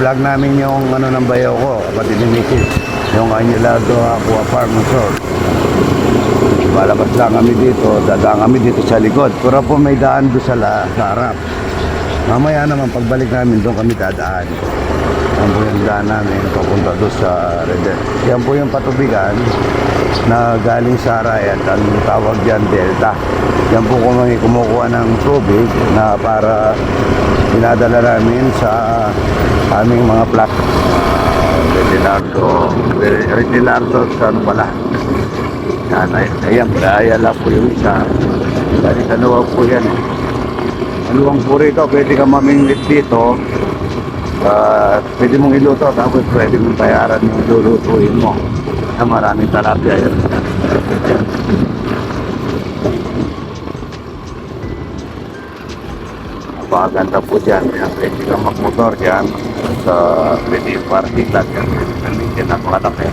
vlog namin yung ano ng bayaw ko, kapatid ni Mrs. Yung Añelado Aqua Farm Resort. Palabas lang kami dito, dadaan kami dito sa likod. Pero po may daan doon sa harap. Mamaya naman pagbalik namin doon kami dadaan. Yan po yung daan namin papunta doon sa Redel. Yan po yung patubigan na galing sa Arayat. Ang tawag dyan Delta. Yan po kung kumukuha ng tubig na para dinadala namin sa aming mga plot. Retilardo sa ano pala. Ayan, ayala po yung isa. Dahil dalawa po yan. Maluwang po rito, pwede ka mamingwit dito. Pwede mong iluto, tapos pwede mong bayaran yung lulutuin mo. Maraming talapia yan. Napakaganda po dyan. Pwede ka magmotor dyan. Pwede yung parking lot yan. Pwede napakalaki.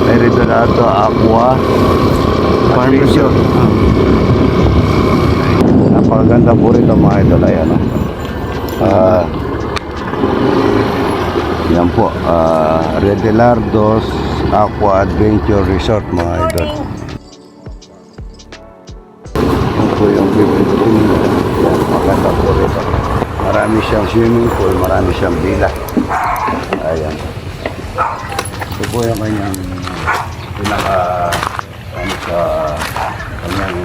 May Regalado Aqua Farm Resort. Napakaganda po rin mga idol. Ayan, yan po, Redelardo's Aqua Adventure Resort mga idol. Yan po yung bibigyan. Maganda po rin. Marami siyang swimming pool, marami siyang villa. Ayan. Ito po yung kanyang sa kanyang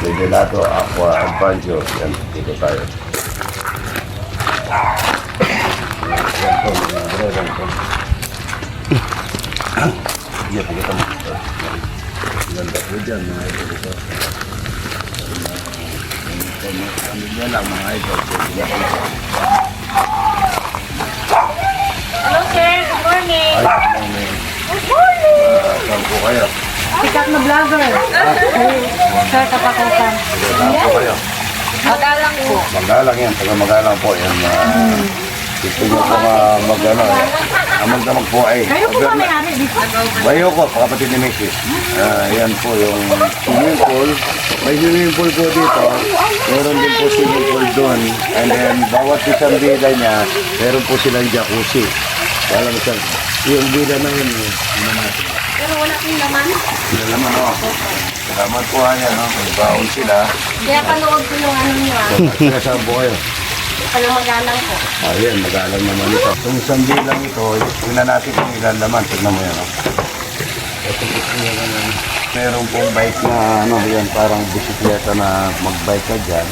Regalado Aqua Adventure. Yan, dito tayo. Yan po, mga brother po. Yan, pakita mo. Ganda po dyan, mga idol ito. Pamilya lang, mga idol. Hello sir, good morning. Ay, good morning. Good morning. Saan po kayo? Sikat na vlogger. Sir, kapakasan. Saan po kayo? Magalang po. Magalang yan, taga Magalang po. Yan, gusto nyo po mag-ano, amag-damag po ay. Kayo po ba may-ari dito? Bayo ko, kapatid ni Mrs. Yan po yung swimming pool. May swimming pool po dito. Meron din po swimming pool doon. And then, bawat isang bila niya, meron po silang jacuzzi. Alam mo yung bila na yun, Pero wala pong laman. sila naman o. Salamat po yan, may baon sila. Kaya panood ko yung ano niyo. Kaya saan po kayo? Ano magalang po. Ayan, magalang naman ito. Itong isang bilang ito, tingnan natin kung ilan laman. Tignan mo yan. Meron pong bike na, yan, parang bisikleta na mag-bike ka dyan.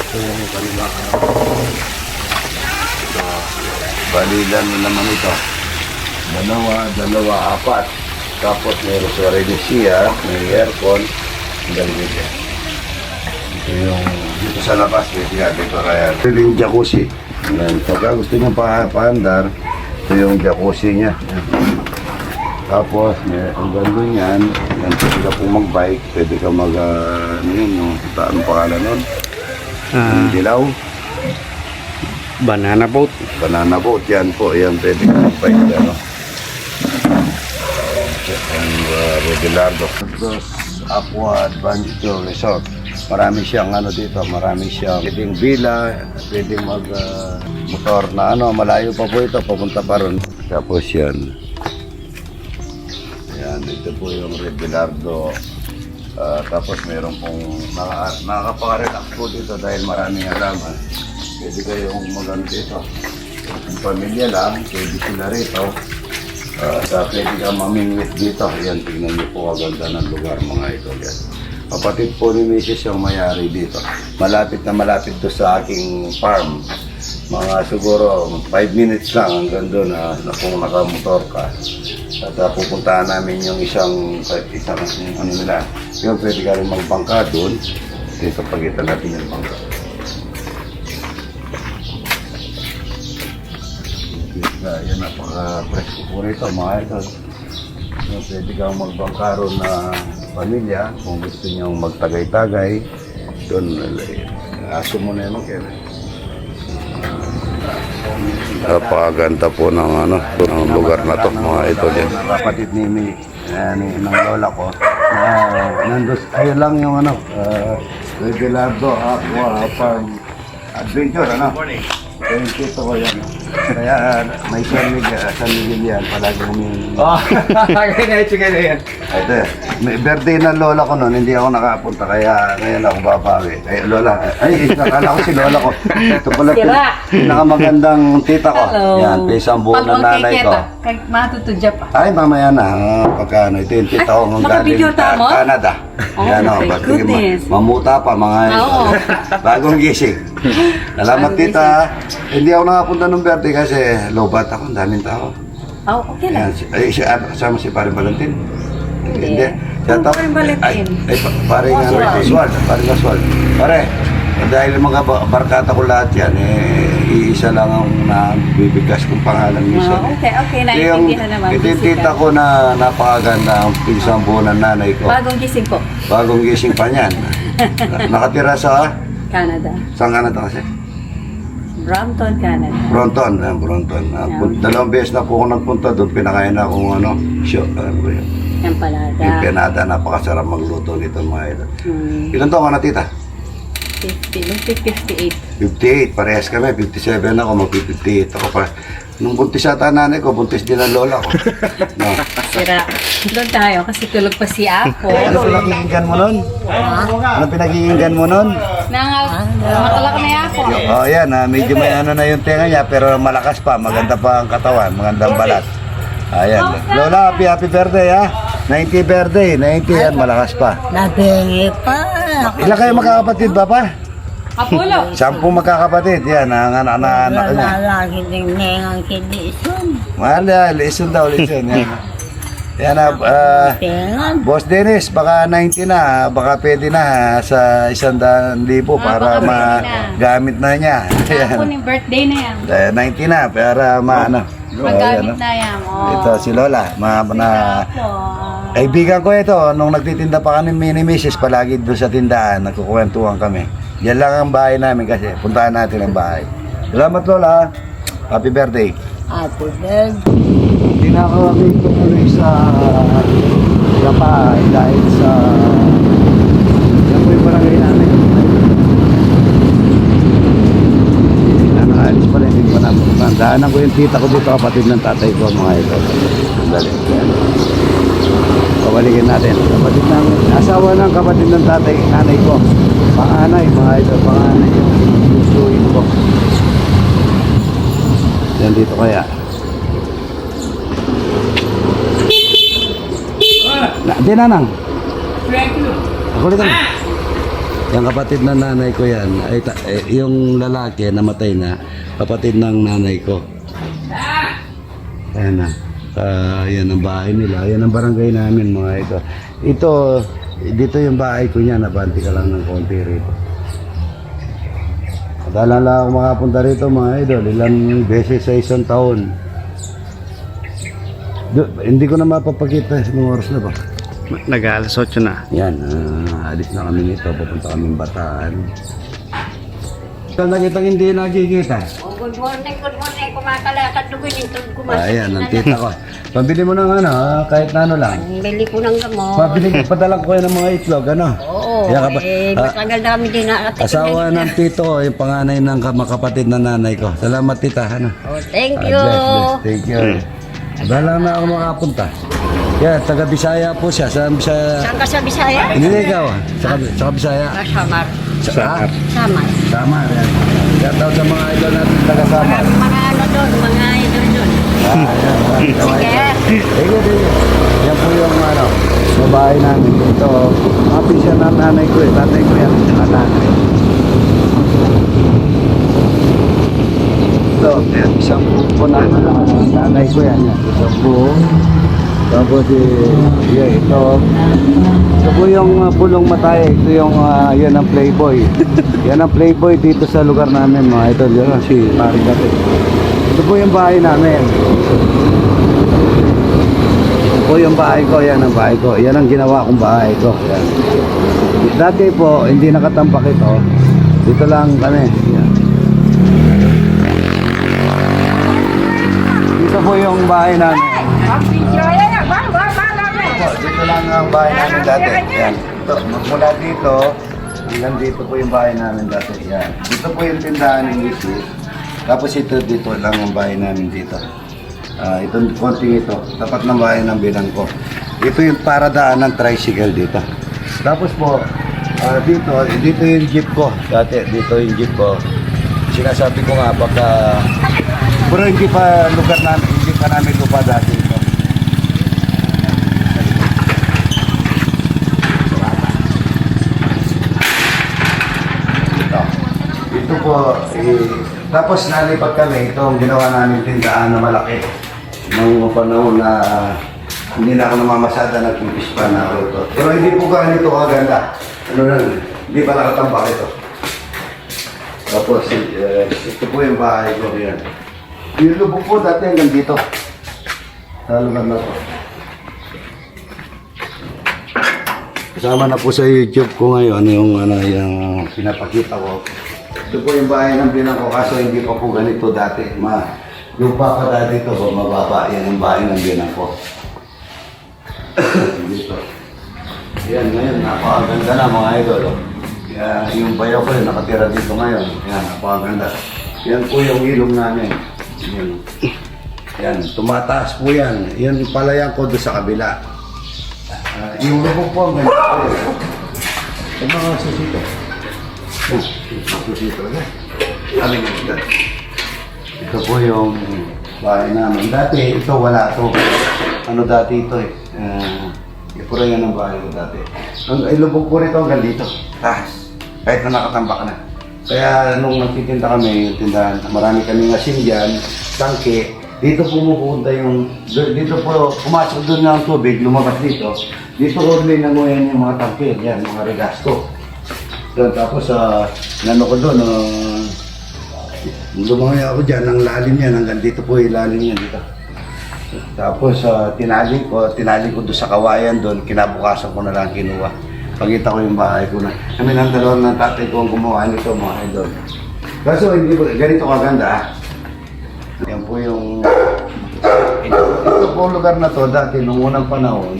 Ito yung kanila. Balilan naman ito. Dalawa, apat. Tapos meron sa Renesia, may aircon. Ang galing dyan. Ito yung dito sa labas, dito kaya. Ito yung jacuzzi. Pagka gusto niya paandar, ito yung jacuzzi niya. Tapos, ang ganda niyan, pwede ka pong mag-bike, pwede ka ano pangalan nun? Dilaw. Banana boat. Banana boat, yan po, yan pwede ka mag-bike dyan. Ang Regalado. Aqua Adventure Resort. Marami siyang dito, marami siyang pwedeng villa, pwedeng motor na malayo pa po ito, papunta pa ron. Tapos yan. Yan, ito po yung Regalado. Tapos meron pong nakakapaka-relax po dito dahil maraming halaman. Pwede kayong magano dito. Yung pamilya lang, pwede sila rito. Pwede ka mamingwit dito. Yan, tingnan niyo po aganda ng lugar mga idol yan. Kapatid po ni Mrs. yung may-ari dito. Malapit na malapit to sa aking farm. Mga siguro 5 minutes lang hanggang doon na kung nakamotor ka. At pupuntahan namin yung isang nila. Yung pwede ka rin magbangka doon. Dito pagitan natin yung bangka. Yan, napaka-presko po rito mga idol. Pwede kang magbangka ron na pamilya kung gusto nyo magtagay-tagay doon. Aso mo na yun, kaya napakaganda po ng lugar na to mga idol yan. Kapatid ni ng lola ko ayun lang yung Regalado Aqua Farm Adventure. Thank you to ko yan. Kaya may San Miguel yan, palagi humingi. Oh, ganyan. Ito, may birthday ng lola ko noon, hindi ako nakapunta, kaya ngayon ako babawi. Ay, lola, nakala ko si lola ko. Ito pala, Sira. pinakamagandang tita ko. Hello. Yan, pisang buo ng nanay ko. Kay matutudya pa. Ay, mamaya na, pagka ano, ito yung tita ko ng Naka-video galing mo? Canada. Oh, Yan o, my ba't goodness. mamuta pa mga Oo. bagong gising. Salamat tita. Hindi ako nakapunta ng birthday kasi low-bat ako, ang daming tao. Oh, okay lang. Yan, ay, kasama si Paring Valentin. Hindi. Ang Paring Valentin. Ay, Paring Oswald. Paring Oswald. Pare, dahil mga barkada ko lahat yan, iisa lang ang nabibigkas kong pangalan niya. Oh, okay. Naintindihan naman. Ito yung tita ko na napakaganda ang pinsang buo ng nanay ko. Bagong gising po. Bagong gising pa niyan. Nakatira sa, Canada. saan Canada kasi? Brampton, Canada. Bronton. Bronton. Dalawang beses na po ako nagpunta doon, pinakain na akong show. Ano ba yun? Empalada. Empanada, napakasarap magluto nito mga idol. Ilan taon ka na tita? 58. 58, parehas kami. 57 ako, mag-58 ako pa. Nung buntis yata nanay ko, buntis din ang lola ko. No. Sira. Doon tayo kasi tulog pa si Apo. Ano pinag-iingan mo nun? Ano pinag-iingan mo nun? Makalak na yung Apo. Oh, yan, medyo may ano na yung tenga niya, pero malakas pa, maganda pa ang katawan, magandang balat. Ayan. Lola, happy birthday ha. 90 birthday, 90 yan, malakas pa. Nabingi pa. Ilan kayo magkakapatid ba pa? Apulo. 10 magkakapatid, yan, ang anak niya. Lalaki din niya ang kinisun. Mahal yan, listen daw, listen. Yan, yan Tingan. Boss Dennis, baka 90 na, baka pwede na sa 100,000 para baka pwede na. magamit na niya. Apo Yan. ni birthday na yan. 90 na, para maano. Magamit na yan. Oh. Ito si Lola, Apo. kaibigan ko ito, nung nagtitinda pa kami mini misis, palagi doon sa tindahan, nagkukwentuhan kami. Yan lang ang bahay namin kasi, puntahan natin ang bahay. Salamat Lola, happy birthday. Ate Bel. Hindi na ako tuloy sa Gapa dahil sa yan po yung barangay namin. Nakaalis pa rin, hindi ko na napuntahan. Daanan ko yung tita ko dito, kapatid ng tatay ko, mga ito. Sandali. Pabalikin natin. Kapatid ng, asawa ng kapatid ng tatay, nanay ko. Panganay, mga ito, panganay yung gustuin ko. Yan dito kaya. Di nanang. Ako dito. Yung kapatid ng nanay ko yan. Ay, yung lalaki namatay na. Kapatid ng nanay ko. Ayan na. Yan ang bahay nila. Yan ang barangay namin mga ito. Ito, dito yung bahay ko niya. Nabanti ka lang ng konti rito. Madalang lang ako makapunta rito mga idol. Ilang beses sa isang taon. Hindi ko na mapapakita ng oras na ba? Nag-aalas 8 na. Yan, alis na kami nito, papunta kami Bataan. Ito nakitang hindi nakikita. Oh, good morning. Kumakalakad doon dito. Ayan, ang tita ko. Pabili mo ng ano, kahit na ano lang. Bili ko ng gamot. Padala ko kayo ng mga itlog, ano? Oo. Yan Matagal na kami din nakatikim. asawa ng tito ko, yung panganay ng makapatid na nanay ko. Salamat tita, ano? Oh, thank Ah, you. bless. Thank you. Dala na ako makapunta. Yan, taga Bisaya po siya. Saan Bisaya? Saan ka sa Bisaya? Hindi ikaw, sa Bisaya. Samar. Sa Samar. Samar, yan. Shout out sa mga idol natin taga Samar. Mga ano doon, mga idol doon. Sige. Sige. Yan po yung ano, babae namin dito. Happy siya ng nanay ko eh. Tatay ko yan. Nanay. Ito, isang buo na nanay ko yan. Isang buo. Tapos ito. Ito po yung pulong matay. Ito yung yan ang playboy. Yan ang playboy dito sa lugar namin mga ito. Yan si Paring Dati. Ito po yung bahay namin. Ito po yung bahay ko. Yan ang bahay ko. Yan ang ginawa kong bahay ko. Yan. Dati po, hindi nakatampak ito. Dito lang kami. Yan. Dito po yung bahay namin. Dito lang ang bahay namin dati. Yan. Ito, mula dito, hanggang dito po yung bahay namin dati. Yan. Dito po yung tindahan ng Mrs. Tapos ito dito lang ang bahay namin dito. Itong konting ito, tapat ng bahay ng bilang ko. Ito yung paradaan ng tricycle dito. Tapos po, dito yung jeep ko. Dati, dito yung jeep ko. Sinasabi ko nga, baka... Pero hindi pa lugar namin, hindi pa namin lupa dati ito. Ito po, tapos nalipat kami, itong ginawa namin tindahan na malaki. Nung panahon na hindi na ako namamasada, nag-impis pa na ako ito. Pero hindi po ganito kaganda. Ano lang, hindi pa nakatambak ito. Tapos, ito po yung bahay ko yan. Yung lubog po dati hanggang dito. Sa lugar na to. Kasama na po sa YouTube ko ngayon yung pinapakita ko. Ito po yung bahay ng bilang ko, kaso hindi pa po ganito dati. Yung pa dati ito, mababa. Yan ang bahay ng bilang ko. Dito. Yan, ngayon, napakaganda na mga idol. Yung bayaw ko yun, nakatira dito ngayon. Yan, napakaganda. Yan po yung ilong namin. Yan, tumataas po yan. Yan palayan ko doon sa kabila. Yung lubog po ang ganito. Yung mga susito. Susito na. Aling ito. Ito po yung bahay namin. Dati ito wala to. Ano dati ito eh. Pura yan ang bahay ko dati. Ang ilubog po rito hanggang dito. Taas. Kahit na nakatambak na. Kaya nung nagtitinda kami, yung tindahan, marami kaming asin dyan, tangke. Dito pumupunta yung, dito po, pumasok doon ng tubig, lumabas dito. Dito ko rin nanguyan yung mga tangke, yan, mga regasto. So, tapos, nano ko doon, lumangay ako dyan, ang lalim yan, hanggang dito po yung lalim yan dito. Tapos, tinali ko doon sa kawayan doon, kinabukasan ko na lang kinuha. Pagkita ko yung bahay ko na. Kami ng dalawang ng tatay ko ang gumawa nito, mga idol. Kaso hindi po, ganito kaganda. Yan po yung... Ito po lugar na to, dati nung unang panahon,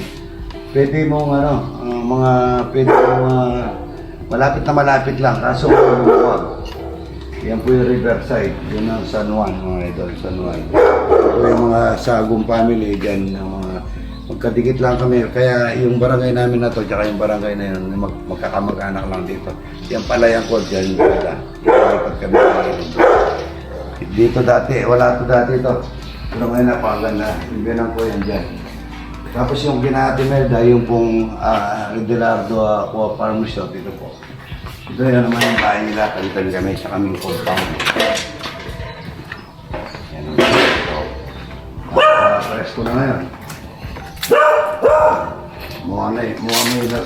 pwede mong pwede mong malapit lang. Kaso huwag. Yan po yung Riverside. Yun ang San Juan, mga idol, San Juan. Ito po yung mga Sagong family dyan, mga magkadikit lang kami. Kaya yung barangay namin na to, tsaka yung barangay na yun, magkakamag-anak lang dito. Yan palayan ko dyan, wala. Ikalipat kami. Dito dati, wala to dati ito. Pero ngayon napakaganda. Yung binang ko yan dyan. Tapos yung Ginati Merda, yung pong Redelardo Aqua Farm Resort, dito po. Ito yan naman yung bahay nila, kalitan kami sa kaming compound. Yan ang ito. Presko na ngayon.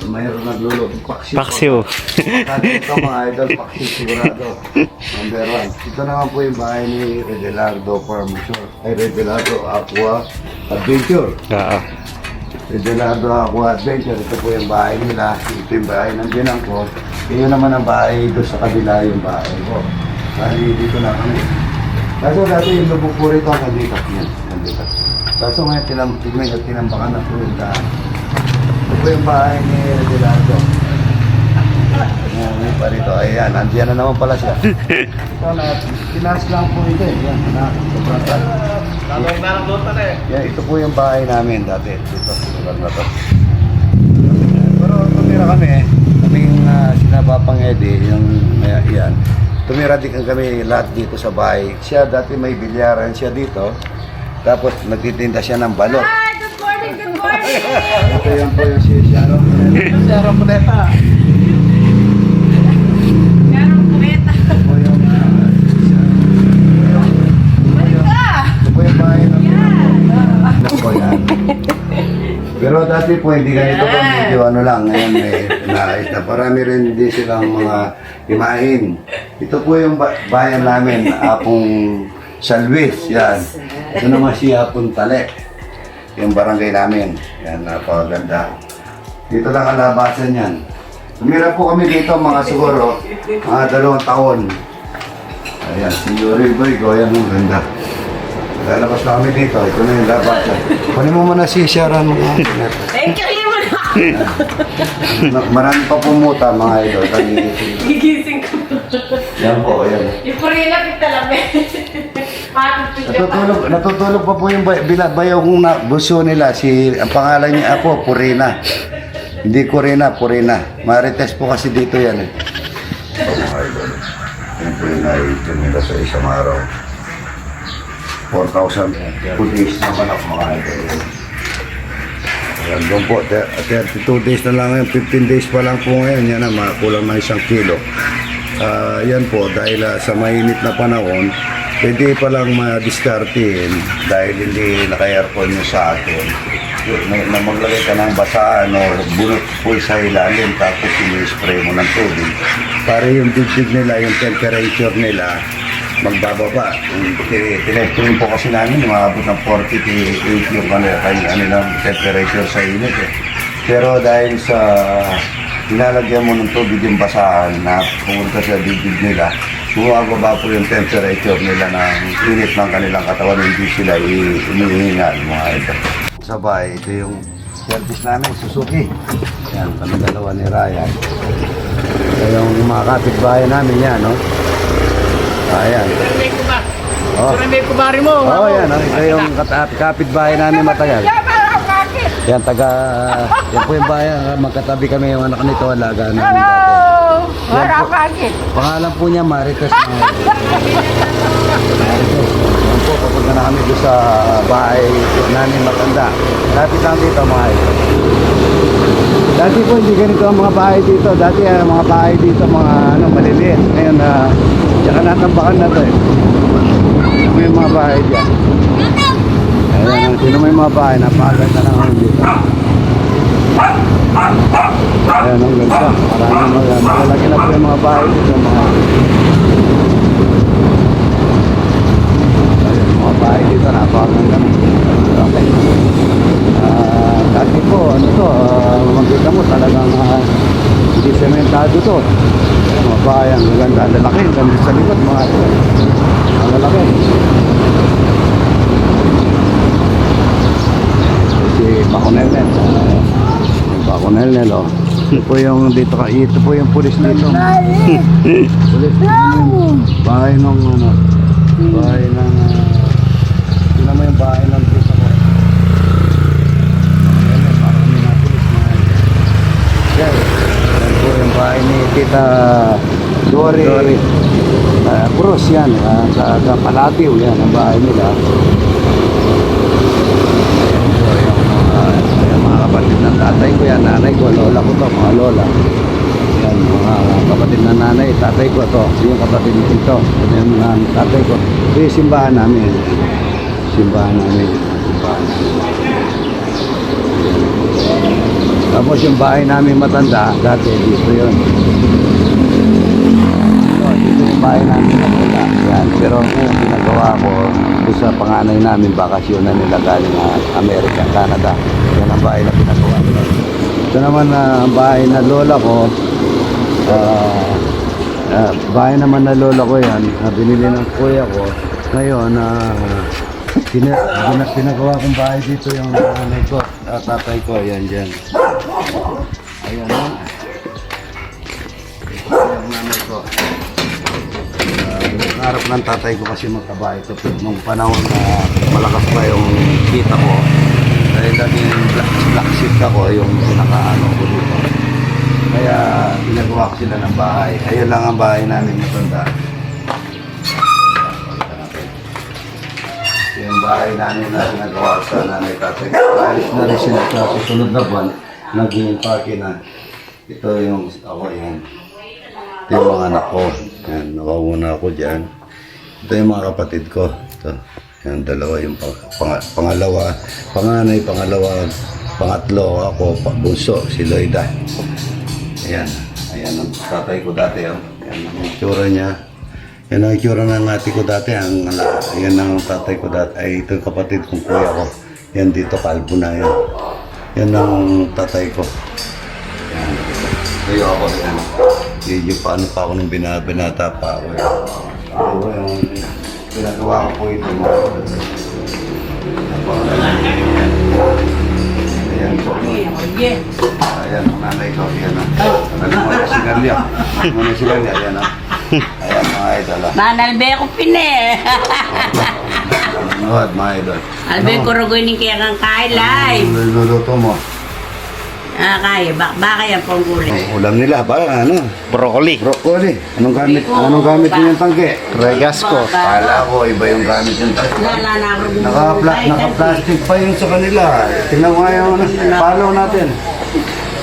Mayroon naglulog. Paksiw. Dati ito mga idol, paksiw sigurado. Number 1. Ito naman po yung bahay ni Redelardo Farm Resort. Ay, Redelardo Aqua Adventure. Oo. Redelardo Aqua Adventure. Ito po yung bahay nila. Ito yung bahay ng binang ko. Ito naman ang bahay doon sa kabila yung bahay ko. Bali dito na kami. Kaso dati yung lubog po rito hanggang dito. Yan, hanggang dito. Kaso ngayon tinambakan na po yung daan. Ito po yung bahay ni Redelardo. Ngayon pa rito. Ayan, nandiyan na naman pala siya. Ito na, tinas lang po ito eh. Yan, sobrang tayo. Yan, ito po yung bahay namin dati. Dito, lugar na to. Pero tumira kami, kaming sinabapang Eddie, yung yan. Tumira din kami lahat dito sa bahay. Siya dati may bilyaran siya dito. Tapos nagtitinda siya ng balot. Hi! Good morning! Good morning! Ito yan po yung si Sharon. Sharon Cuneta. Ito po yung Balik ka! ito po yung bahay ng ito po yan. Pero dati po hindi ganito po medyo ano lang. Ngayon may naayos na. Parami rin din silang mga imahin. Ito po yung bayan namin. Apong San Luis. Yan. Ito naman si Apong Tale. Yung barangay namin. Yan, napakaganda. Dito lang ang labasan yan. Tumira po kami dito mga siguro, mga 2 taon. Ayan, si Yuri Boy ko, yan ang ganda. Lalabas na kami dito, ito na yung labasan. Kunin mo muna si Sharon mga Thank you, Imo na! Marami pa pumuta mga idol. Gigising ko. Yan po, yan. Yung purina, pitalabi. Natutulog pa po yung bayaw kong buso nila. Ang pangalan niya po, Purina. Hindi Corina, Purina. Marites po kasi dito yan eh. Mga idol. Yung Purina ay tumila sa isang araw. 4,000 2 days naman ako mga idol. Ayan, doon po, 32 days na lang ngayon, 15 days pa lang po ngayon, yan na, kulang na 1 kilo. Yan po, dahil sa mainit na panahon, pwede pa lang ma-discartein dahil hindi naka-aircon nyo sa atin. Na maglagay ka ng basaan o bunot po sa ilalim tapos i-spray mo ng tubig para yung dibdib nila, yung temperature nila magbababa. Tinestring po kasi namin umabot ng 40 to 80 yung kanilang temperature sa init eh. Pero dahil sa nilalagyan mo ng tubig yung basahan na pumunta sa dibdib nila, bumababa po yung temperature nila ng init ng kanilang katawan, hindi sila inihingal mga ito. Sa bahay, ito yung service namin, Suzuki. Yan, kami dalawa ni Ryan. Ito yung mga kapitbahay namin yan, no? Ayan. Oh. May kubari mo. Oh, yan. Ito yung kapitbahay namin matagal. Yan, yan po yung bahay. Magkatabi kami yung anak nito, alaga namin dati. Pangalan po niya, Marites. Marites. Yan po, papunta na kami doon sa bahay namin matanda. Lapit lang dito, mga ito. Dati po, hindi ganito ang mga bahay dito. Dati mga bahay dito, mga maliliit. Ngayon, tsaka natambakan na ito eh. Sino yung mga bahay dyan? Ayan, sino may mga bahay? Napakaganda na kami dito. Ayan, ang ganda. Maraming malalaki na po yung mga bahay dito. Ayan, mga bahay dito. Napakaganda. Okay. Dati po, ano to, makita mo talagang hindi sementado to. Mga bahay, ang ganda. Ang lalaki, ang ganda sa likod. Mga ang lalaki. Si Baconelnel. Baconelnel, oh. Ito po yung dito ka. Ito po yung pulis dito. Pulis. Bahay ng ano. Bahay ng sino mo yung bahay ng dito ko. Yan. Yan po yung bahay ni Tita Dory. Cruz yan. Sa Palatiw yan ang bahay nila. Kapatid ng tatay ko yan, nanay ko, lola ko to, mga lola. Yan, mga kapatid ng nanay, tatay ko to, yung kapatid nito, yung tatay ko. Ito yung simbahan namin. Simbahan namin. Tapos yung bahay namin matanda, dati dito yun. Dito yung bahay namin matanda. Yan. Pero yung ginagawa ko, sa panganay namin, bakasyon na nila galing Amerika, Canada. Yan ang bahay na pinagawa ko. Ito naman ang bahay na lola ko. Bahay naman na lola ko yan. Binili ng kuya ko. Ngayon, pinagawa kong bahay dito yung nanay ko. Tatay ko, ayan dyan. Ayan na. Yung nanay ko. Harap ng tatay ko kasi magkabahay ito. Nung panahon na malakas pa yung kita ko. Dahil laging black sheep ako yung pinakaano ko dito. Kaya pinagawa ko sila ng bahay. Ayun lang ang bahay namin matanda. Yung bahay namin na pinagawa sa nanay tatay. Alis na rin sila sa susunod na buwan. Naging party na. Ito yung ako yan. Ito yung mga anak ko. Yan, nakawuna ako dyan. Ito yung mga kapatid ko. Ito. Yan, dalawa yung pangalawa. Panganay, pangalawa, pangatlo ako, bunso, si Loida. Ayan. Ayan ang tatay ko dati. Oh. Ayan ang itsura niya. Yan ang itsura ng ate ko dati. Yan ang tatay ko dati. Ay, ito yung kapatid kong kuya ko. Yan dito, kalbo na yan. Yan ang tatay ko. Yan. Kayo ako. Yan. Medyo paano pa ako nung binata pa ako. Yan. Pinagawa ko po ito. Ayan po. Ayan ang nanay ko. Ayan na. Ano mo, sigarilya. Ano mo sigarilya. Ayan na. Ayan mga idol. Manalbe ako pine. Nanonood mga idol. Albe ko rugoy ni kaya kang kailay. Luluto mo. Kaya, baka yan pong gulay. Ang ulam nila, parang ano? Broccoli. Broccoli. Anong gamit yung tangke? Regasco. Kala ko iba yung gamit yung tangke. Lala na ako Naka-plastic pa yung sa kanila. Tingnan mo nga yung follow natin.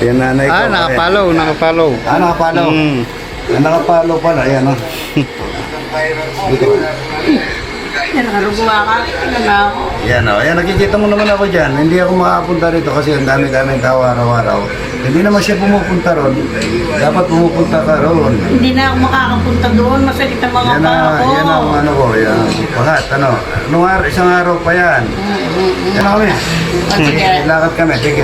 Yan nanay ko. Nakapalaw. Nakapalaw. Nakapalaw pala. Ayan o. Dito. Yan, nakaruguwa ka. Ano na ako? Yan o. Ayan, nakikita mo naman ako dyan. Hindi ako makapunta rito kasi ang dami-dami tao araw-araw. Hindi naman siya pumupunta ron. Dapat pumupunta ka ron. Hindi na ako makakapunta doon. Masakit ang mga Yan paa na, ko. yan ang ano ko. Yan. Pakat, ano. Isang araw pa yan. Yan na kami. Sige. Lakad kami. Sige.